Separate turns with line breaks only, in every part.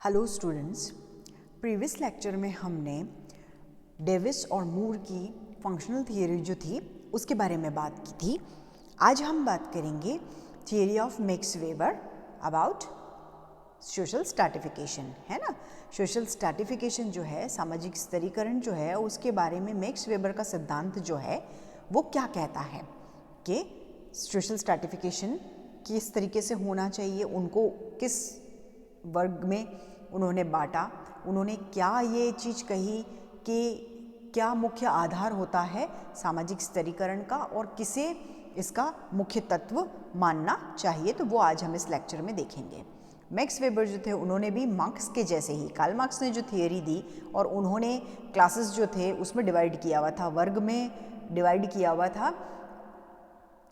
Hello students, previous lecture में हमने Davis और मूर की फंक्शनल थियरी जो थी उसके बारे में बात की थी। आज हम बात करेंगे theory of max weber about social stratification, है ना। सोशल स्ट्रैटिफिकेशन जो है, सामाजिक स्तरीकरण जो है, उसके बारे में मैक्स वेबर का सिद्धांत जो है वो क्या कहता है कि सोशल स्ट्रैटिफिकेशन किस तरीके से होना चाहिए, उनको किस वर्ग में उन्होंने बांटा, उन्होंने क्या ये चीज़ कही कि क्या मुख्य आधार होता है सामाजिक स्तरीकरण का और किसे इसका मुख्य तत्व मानना चाहिए, तो वो आज हम इस लेक्चर में देखेंगे। मैक्स वेबर जो थे उन्होंने भी मार्क्स के जैसे ही, कार्ल मार्क्स ने जो थियरी दी और उन्होंने क्लासेस जो थे उसमें डिवाइड किया हुआ था, वर्ग में डिवाइड किया हुआ था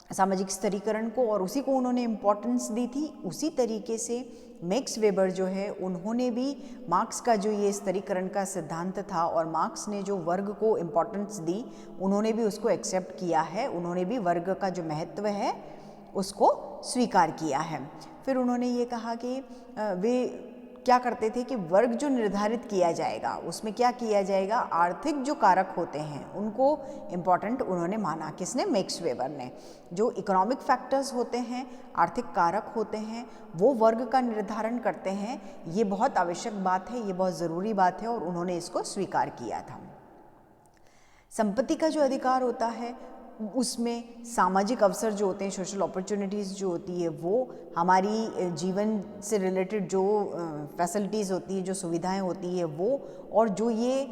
सामाजिक स्तरीकरण को, और उसी को उन्होंने इम्पोर्टेंस दी थी। उसी तरीके से मैक्स वेबर जो है उन्होंने भी मार्क्स का जो ये स्तरीकरण का सिद्धांत था और मार्क्स ने जो वर्ग को इम्पोर्टेंस दी, उन्होंने भी उसको एक्सेप्ट किया है, उन्होंने भी वर्ग का जो महत्व है उसको स्वीकार किया है। फिर उन्होंने ये कहा कि वे क्या करते थे कि वर्ग जो निर्धारित किया जाएगा उसमें क्या किया जाएगा, आर्थिक जो कारक होते हैं उनको इम्पॉर्टेंट उन्होंने माना। किसने? मैक्स वेबर ने। जो इकोनॉमिक फैक्टर्स होते हैं, आर्थिक कारक होते हैं, वो वर्ग का निर्धारण करते हैं। ये बहुत आवश्यक बात है, ये बहुत ज़रूरी बात है और उन्होंने इसको स्वीकार किया था। संपत्ति का जो अधिकार होता है उसमें सामाजिक अवसर जो होते हैं, सोशल अपॉर्चुनिटीज़ जो होती है, वो हमारी जीवन से रिलेटेड जो फैसिलिटीज़ होती है, जो सुविधाएं होती है वो, और जो ये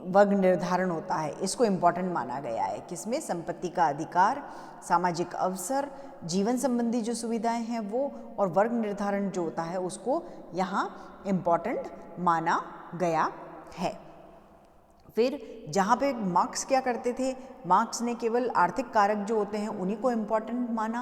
वर्ग निर्धारण होता है इसको इम्पॉर्टेंट माना गया है। किसमें? संपत्ति का अधिकार, सामाजिक अवसर, जीवन संबंधी जो सुविधाएं हैं वो, और वर्ग निर्धारण जो होता है उसको यहाँ इम्पॉर्टेंट माना गया है। फिर जहाँ पे मार्क्स क्या करते थे, मार्क्स ने केवल आर्थिक कारक जो होते हैं उन्हीं को इम्पॉर्टेंट माना,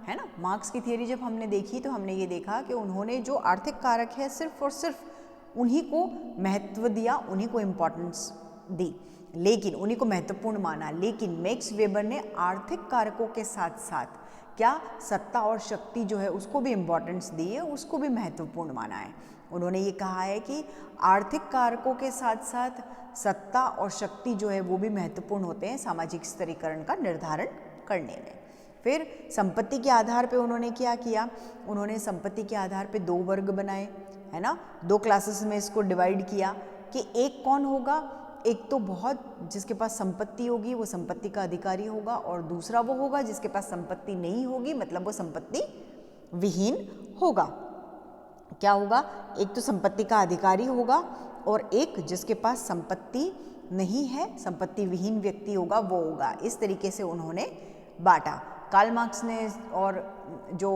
है ना। मार्क्स की थियरी जब हमने देखी तो हमने ये देखा कि उन्होंने जो आर्थिक कारक है सिर्फ और सिर्फ उन्हीं को महत्व दिया, उन्हीं को इम्पॉर्टेंस दी, लेकिन उन्हीं को महत्वपूर्ण माना। लेकिन मैक्स वेबर ने आर्थिक कारकों के साथ साथ क्या सत्ता और शक्ति जो है उसको भी इम्पॉर्टेंस दी है, उसको भी महत्वपूर्ण माना है। उन्होंने ये कहा है कि आर्थिक कारकों के साथ साथ सत्ता और शक्ति जो है वो भी महत्वपूर्ण होते हैं सामाजिक स्तरीकरण का निर्धारण करने में। फिर संपत्ति के आधार पे उन्होंने क्या किया, उन्होंने संपत्ति के आधार पे दो वर्ग बनाए, है ना। दो क्लासेस में इसको डिवाइड किया कि एक कौन होगा, एक तो बहुत जिसके पास संपत्ति होगी वो संपत्ति का अधिकारी होगा, और दूसरा वो होगा जिसके पास संपत्ति नहीं होगी, मतलब वो संपत्ति विहीन होगा। क्या होगा? एक तो संपत्ति का अधिकारी होगा और एक जिसके पास संपत्ति नहीं है, संपत्ति विहीन व्यक्ति होगा, वो होगा। इस तरीके से उन्होंने बांटा। कार्ल मार्क्स ने और जो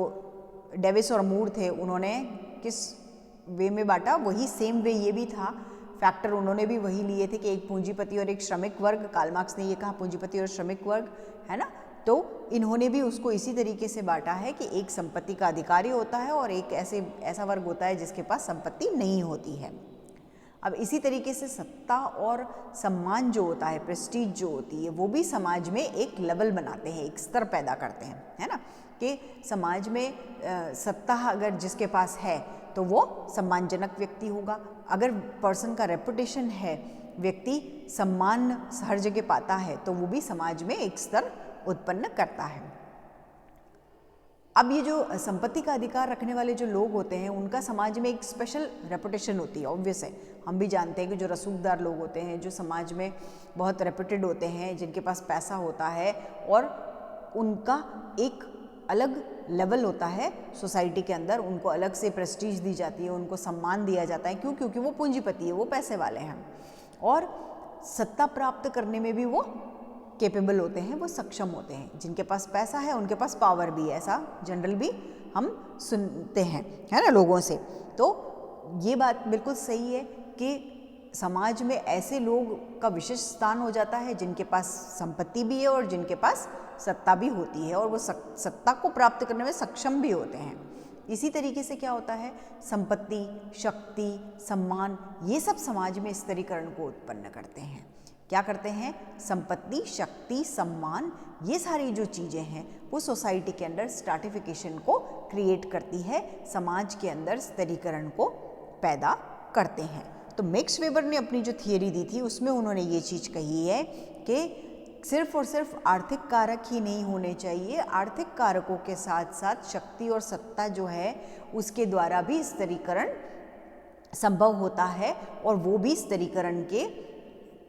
डेविस और मूर थे उन्होंने किस वे में बांटा, वही सेम वे ये भी था। फैक्टर उन्होंने भी वही लिए थे कि एक पूंजीपति और एक श्रमिक वर्ग। कार्ल मार्क्स ने ये कहा पूंजीपति और श्रमिक वर्ग, है ना। तो इन्होंने भी उसको इसी तरीके से बांटा है कि एक संपत्ति का अधिकारी होता है और एक ऐसा वर्ग होता है जिसके पास संपत्ति नहीं होती है। अब इसी तरीके से सत्ता और सम्मान जो होता है, प्रेस्टीज जो होती है, वो भी समाज में एक लेवल बनाते हैं, एक स्तर पैदा करते हैं, है ना। कि समाज में सत्ता अगर जिसके पास है तो वो सम्मानजनक व्यक्ति होगा। अगर पर्सन का रेपुटेशन है, व्यक्ति सम्मान हर जगह पाता है, तो वो भी समाज में एक स्तर उत्पन्न करता है। अब ये जो संपत्ति का अधिकार रखने वाले जो लोग होते हैं उनका समाज में एक स्पेशल रेपुटेशन होती है। ऑब्वियस है, हम भी जानते हैं कि जो रसूखदार लोग होते हैं, जो समाज में बहुत रेपुटेड होते हैं, जिनके पास पैसा होता है और उनका एक अलग लेवल होता है सोसाइटी के अंदर, उनको अलग से प्रेस्टीज दी जाती है, उनको सम्मान दिया जाता है। क्यों? क्योंकि वो पूंजीपति है, वो पैसे वाले हैं और सत्ता प्राप्त करने में भी वो कैपेबल होते हैं, वो सक्षम होते हैं। जिनके पास पैसा है उनके पास पावर भी है, ऐसा जनरल भी हम सुनते हैं, है ना, लोगों से। तो ये बात बिल्कुल सही है कि समाज में ऐसे लोग का विशेष स्थान हो जाता है जिनके पास संपत्ति भी है और जिनके पास सत्ता भी होती है और वो सत्ता को प्राप्त करने में सक्षम भी होते हैं। इसी तरीके से क्या होता है, संपत्ति, शक्ति, सम्मान, ये सब समाज में स्तरीकरण को उत्पन्न करते हैं। क्या करते हैं? संपत्ति, शक्ति, सम्मान, ये सारी जो चीज़ें हैं वो सोसाइटी के अंदर स्ट्रैटिफिकेशन को क्रिएट करती है, समाज के अंदर स्तरीकरण को पैदा करते हैं। तो मैक्स वेबर ने अपनी जो थियरी दी थी उसमें उन्होंने ये चीज़ कही है कि सिर्फ और सिर्फ आर्थिक कारक ही नहीं होने चाहिए, आर्थिक कारकों के साथ साथ शक्ति और सत्ता जो है उसके द्वारा भी स्तरीकरण संभव होता है और वो भी स्तरीकरण के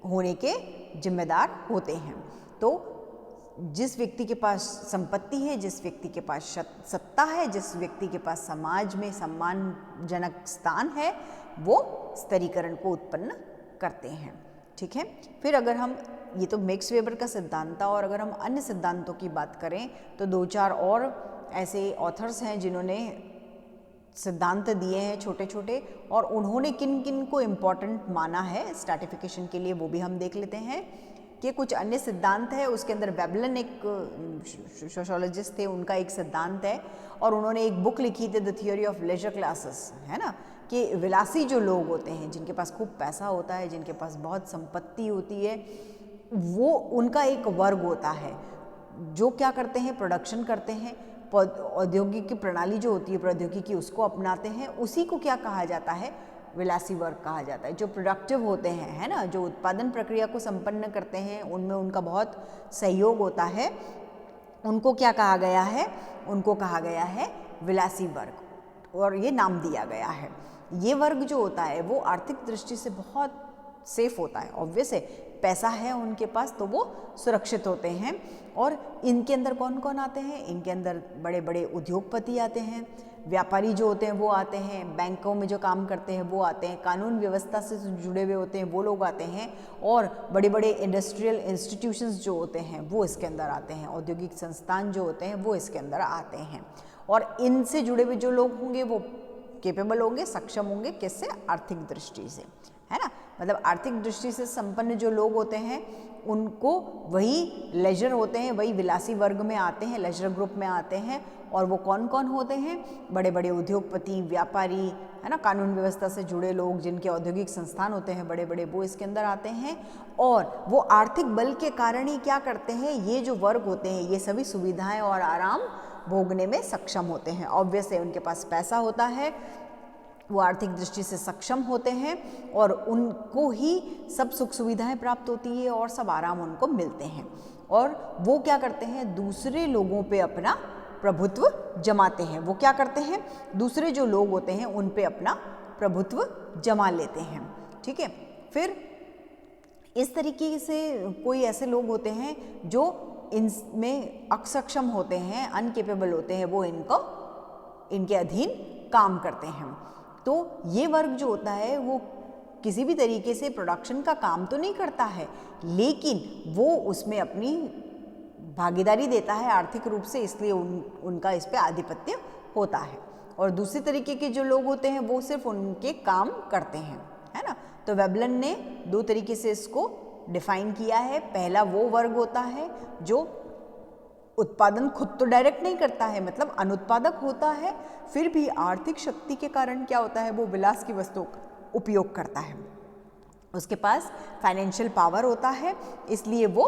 होने के जिम्मेदार होते हैं। तो जिस व्यक्ति के पास संपत्ति है, जिस व्यक्ति के पास सत्ता है, जिस व्यक्ति के पास समाज में सम्मानजनक स्थान है, वो स्तरीकरण को उत्पन्न करते हैं। ठीक है, फिर अगर हम, ये तो मैक्स वेबर का सिद्धांत था, और अगर हम अन्य सिद्धांतों की बात करें तो 2-4 और ऐसे ऑथर्स हैं जिन्होंने सिद्धांत दिए हैं छोटे छोटे, और उन्होंने किन किन को इम्पोर्टेंट माना है स्ट्रैटिफिकेशन के लिए वो भी हम देख लेते हैं। कि कुछ अन्य सिद्धांत है, उसके अंदर वेबलन एक सोशियोलॉजिस्ट थे, उनका एक सिद्धांत है, और उन्होंने एक बुक लिखी थी the theory of leisure classes, है ना, कि विलासी जो लोग होते हैं, जिनके पास खूब पैसा होता है, जिनके पास बहुत संपत्ति होती है, वो उनका एक वर्ग होता है जो क्या करते हैं, प्रोडक्शन करते हैं, औद्योगिक प्रणाली जो होती है प्रौद्योगिकी उसको अपनाते हैं, उसी को क्या कहा जाता है, विलासी वर्ग कहा जाता है। जो प्रोडक्टिव होते हैं, है ना, जो उत्पादन प्रक्रिया को संपन्न करते हैं, उनमें उनका बहुत सहयोग होता है, उनको क्या कहा गया है, उनको कहा गया है विलासी वर्ग, और ये नाम दिया गया है। ये वर्ग जो होता है वो आर्थिक दृष्टि से बहुत सेफ होता है, ऑब्वियस है, पैसा है उनके पास तो वो सुरक्षित होते हैं। और इनके अंदर कौन कौन आते हैं, इनके अंदर बड़े बड़े उद्योगपति आते हैं, व्यापारी जो होते हैं वो आते हैं, बैंकों में जो काम करते हैं वो आते हैं, कानून व्यवस्था से जुड़े हुए होते हैं वो लोग आते हैं, और बड़े बड़े इंडस्ट्रियल इंस्टीट्यूशंस जो होते हैं वो इसके अंदर आते हैं, औद्योगिक संस्थान जो होते हैं वो इसके अंदर आते हैं। और इनसे जुड़े हुए जो लोग होंगे वो केपेबल होंगे, सक्षम होंगे, किससे, आर्थिक दृष्टि से, है ना, मतलब आर्थिक दृष्टि से संपन्न जो लोग होते हैं उनको वही लेजर होते हैं, वही विलासी वर्ग में आते हैं, लेजर ग्रुप में आते हैं। और वो कौन कौन होते हैं, बड़े बड़े उद्योगपति, व्यापारी, है ना, कानून व्यवस्था से जुड़े लोग, जिनके औद्योगिक संस्थान होते हैं बड़े बड़े, वो इसके अंदर आते हैं। और वो आर्थिक बल के कारण ही क्या करते हैं, ये जो वर्ग होते हैं ये सभी सुविधाएं और आराम भोगने में सक्षम होते हैं। ऑब्वियस है, उनके पास पैसा होता है, वो आर्थिक दृष्टि से सक्षम होते हैं, और उनको ही सब सुख सुविधाएं प्राप्त होती है और सब आराम उनको मिलते हैं। और वो क्या करते हैं, दूसरे लोगों पे अपना प्रभुत्व जमाते हैं। वो क्या करते हैं, दूसरे जो लोग होते हैं उन पे अपना प्रभुत्व जमा लेते हैं। ठीक है, फिर इस तरीके से कोई ऐसे लोग होते हैं जो इनमें अक्षम होते हैं, अनकेपेबल होते हैं, वो इनके अधीन काम करते हैं। तो ये वर्ग जो होता है वो किसी भी तरीके से प्रोडक्शन का काम तो नहीं करता है, लेकिन वो उसमें अपनी भागीदारी देता है आर्थिक रूप से, इसलिए उनका इस पे आधिपत्य होता है। और दूसरे तरीके के जो लोग होते हैं वो सिर्फ उनके काम करते हैं, है ना। तो वेबलन ने 2 तरीके से इसको डिफाइन किया है। पहला वो वर्ग होता है जो उत्पादन खुद तो डायरेक्ट नहीं करता है, मतलब अनुत्पादक होता है, फिर भी आर्थिक शक्ति के कारण क्या होता है, वो विलास की वस्तुओं का उपयोग करता है, उसके पास फाइनेंशियल पावर होता है, इसलिए वो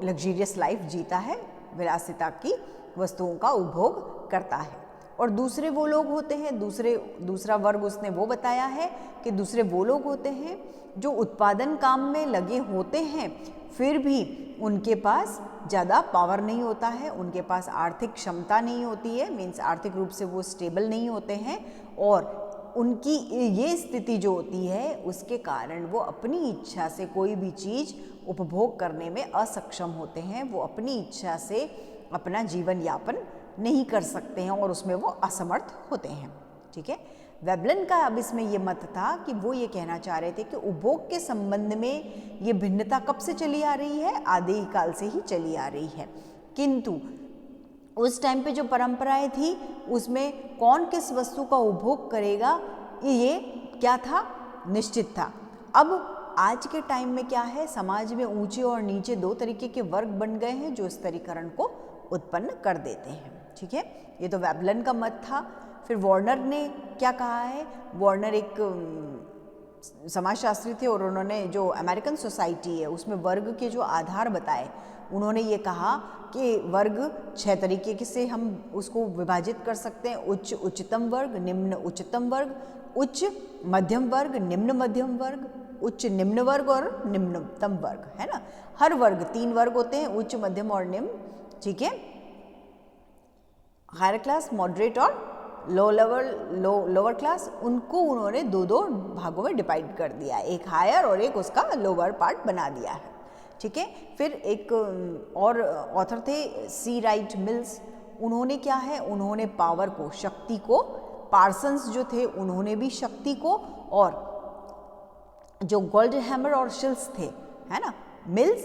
लग्जरियस लाइफ जीता है, विलासिता की वस्तुओं का उपभोग करता है। और दूसरे वो लोग होते हैं, दूसरा वर्ग उसने वो बताया है कि दूसरे वो लोग होते हैं जो उत्पादन काम में लगे होते हैं, फिर भी उनके पास ज़्यादा पावर नहीं होता है, उनके पास आर्थिक क्षमता नहीं होती है, मीन्स आर्थिक रूप से वो स्टेबल नहीं होते हैं, और उनकी ये स्थिति जो होती है उसके कारण वो अपनी इच्छा से कोई भी चीज़ उपभोग करने में असक्षम होते हैं, वो अपनी इच्छा से अपना जीवन यापन नहीं कर सकते हैं और उसमें वो असमर्थ होते हैं। ठीक है, वेबलन का अब इसमें ये मत था कि वो ये कहना चाह रहे थे कि उपभोग के संबंध में ये भिन्नता कब से चली आ रही है, आदि काल से ही चली आ रही है, किंतु उस टाइम पे जो परंपराएं थी उसमें कौन किस वस्तु का उपभोग करेगा ये क्या था, निश्चित था। अब आज के टाइम में क्या है, समाज में ऊंचे और नीचे 2 तरीके के वर्ग बन गए हैं जो स्तरीकरण को उत्पन्न कर देते हैं। ठीक है, ये तो वेबलन का मत था। फिर वार्नर ने क्या कहा है, वार्नर एक समाजशास्त्री थे और उन्होंने जो अमेरिकन सोसाइटी है उसमें वर्ग के जो आधार बताए उन्होंने ये कहा कि वर्ग 6 तरीके से हम उसको विभाजित कर सकते हैं, उच्च उच्चतम वर्ग, निम्न उच्चतम वर्ग, उच्च मध्यम वर्ग, निम्न मध्यम वर्ग, उच्च निम्न वर्ग और निम्नतम वर्ग, है ना। हर वर्ग 3 वर्ग होते हैं, उच्च मध्यम और निम्न, ठीक है। हायर क्लास, मॉडरेट और लोअर क्लास, उनको उन्होंने 2 भागों में डिवाइड कर दिया, एक हायर और एक उसका लोअर पार्ट बना दिया है, ठीक है। फिर एक और ऑथर थे सी राइट मिल्स, उन्होंने क्या है, उन्होंने पावर को, शक्ति को, पार्सन्स जो थे उन्होंने भी शक्ति को, और जो गोल्डहैमर और शिल्स थे, है ना, मिल्स,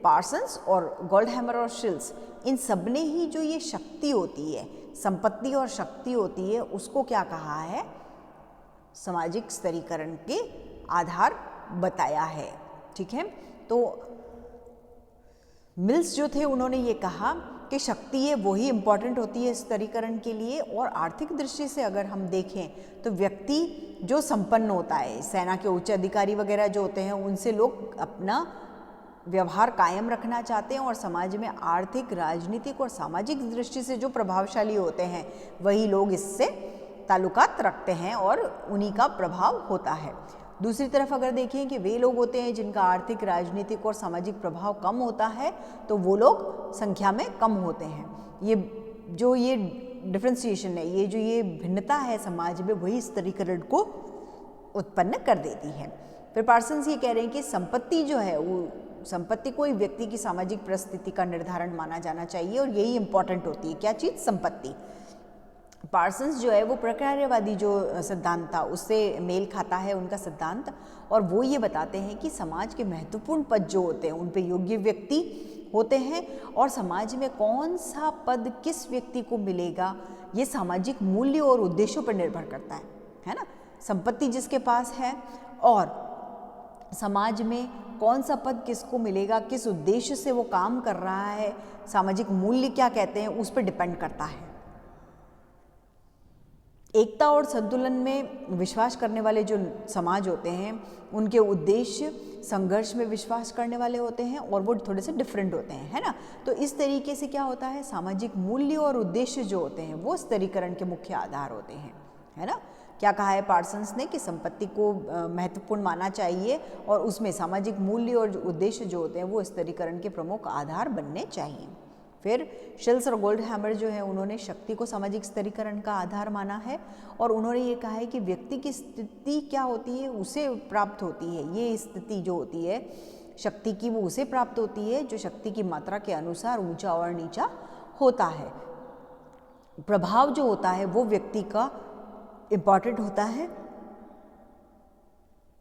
पार्सन्स और गोल्डहैमर और शिल्स, इन सब ने ही जो ये शक्ति होती है, संपत्ति और शक्ति होती है, उसको क्या कहा है, सामाजिक स्तरीकरण के आधार बताया है, ठीक है। तो मिल्स जो थे उन्होंने ये कहा कि शक्ति है वही इम्पॉर्टेंट होती है स्तरीकरण के लिए, और आर्थिक दृष्टि से अगर हम देखें तो व्यक्ति जो संपन्न होता है, सेना के उच्च अधिकारी वगैरह जो होते हैं, उनसे लोग अपना व्यवहार कायम रखना चाहते हैं, और समाज में आर्थिक, राजनीतिक और सामाजिक दृष्टि से जो प्रभावशाली होते हैं वही लोग इससे ताल्लुकात रखते हैं और उन्हीं का प्रभाव होता है। दूसरी तरफ अगर देखें कि वे लोग होते हैं जिनका आर्थिक, राजनीतिक और सामाजिक प्रभाव कम होता है, तो वो लोग संख्या में कम होते हैं। ये डिफ्रेंसिएशन है, ये भिन्नता है समाज में, वही स्तरीकरण को उत्पन्न कर देती है। फिर पार्सन्स ये कह रहे हैं कि संपत्ति जो है, वो संपत्ति कोई व्यक्ति की सामाजिक परिस्थिति का निर्धारण माना जाना चाहिए, और यही इंपॉर्टेंट होती है। क्या चीज़? संपत्ति। पार्सन्स जो है वो प्रकार्यवादी जो सिद्धांत था उससे मेल खाता है उनका सिद्धांत, और वो ये बताते हैं कि समाज के महत्वपूर्ण पद जो होते हैं उन पे योग्य व्यक्ति होते हैं, और समाज में कौन सा पद किस व्यक्ति को मिलेगा ये सामाजिक मूल्य और उद्देश्यों पर निर्भर करता है ना। संपत्ति जिसके पास है और समाज में कौन सा पद किसको मिलेगा, किस उद्देश्य से वो काम कर रहा है, सामाजिक मूल्य क्या कहते हैं, उस पर डिपेंड करता है। एकता और संतुलन में विश्वास करने वाले जो समाज होते हैं उनके उद्देश्य संघर्ष में विश्वास करने वाले होते हैं, और वो थोड़े से डिफरेंट होते हैं, है ना। तो इस तरीके से क्या होता है, सामाजिक मूल्य और उद्देश्य जो होते हैं वो स्तरीकरण के मुख्य आधार होते हैं, है ना। क्या कहा है पार्सन्स ने कि संपत्ति को महत्वपूर्ण माना चाहिए, और उसमें सामाजिक मूल्य और उद्देश्य जो होते हैं वो स्तरीकरण के प्रमुख आधार बनने चाहिए। फिर शिल्स और गोल्डहैमर जो है उन्होंने शक्ति को सामाजिक स्तरीकरण का आधार माना है, और उन्होंने ये कहा है कि व्यक्ति की स्थिति क्या होती है उसे प्राप्त होती है, ये स्थिति जो होती है शक्ति की वो उसे प्राप्त होती है जो शक्ति की मात्रा के अनुसार ऊंचा और नीचा होता है। प्रभाव जो होता है वो व्यक्ति का इम्पॉर्टेंट होता है,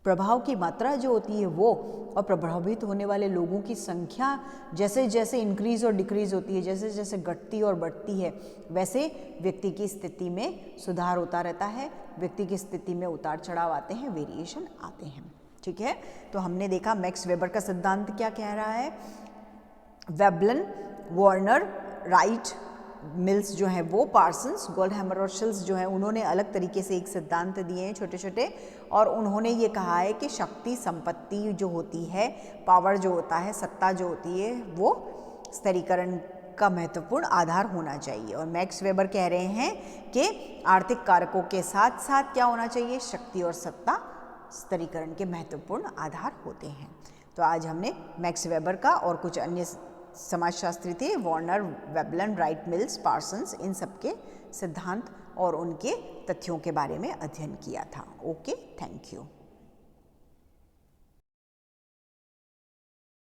प्रभाव की मात्रा जो होती है वो, और प्रभावित होने वाले लोगों की संख्या जैसे जैसे इंक्रीज और डिक्रीज होती है, जैसे जैसे घटती और बढ़ती है, वैसे व्यक्ति की स्थिति में सुधार होता रहता है, व्यक्ति की स्थिति में उतार चढ़ाव आते हैं, वेरिएशन आते हैं, ठीक है। तो हमने देखा मैक्स वेबर का सिद्धांत क्या कह रहा है, वेबलन, वार्नर, राइट, मिल्स जो है वो, पार्सन्स, गोल्डहैमर और शिल्स जो है उन्होंने अलग तरीके से एक सिद्धांत दिए हैं छोटे छोटे, और उन्होंने ये कहा है कि शक्ति, संपत्ति जो होती है, पावर जो होता है, सत्ता जो होती है, वो स्तरीकरण का महत्वपूर्ण आधार होना चाहिए। और मैक्स वेबर कह रहे हैं कि आर्थिक कारकों के साथ साथ क्या होना चाहिए, शक्ति और सत्ता स्तरीकरण के महत्वपूर्ण आधार होते हैं। तो आज हमने मैक्स वेबर का और कुछ अन्य समाजशास्त्री थे, Warner, Veblen, Wright, Mills, Parsons, इन सब के सिद्धांत और उनके तथ्यों के बारे में अध्ययन किया था। Okay, thank you.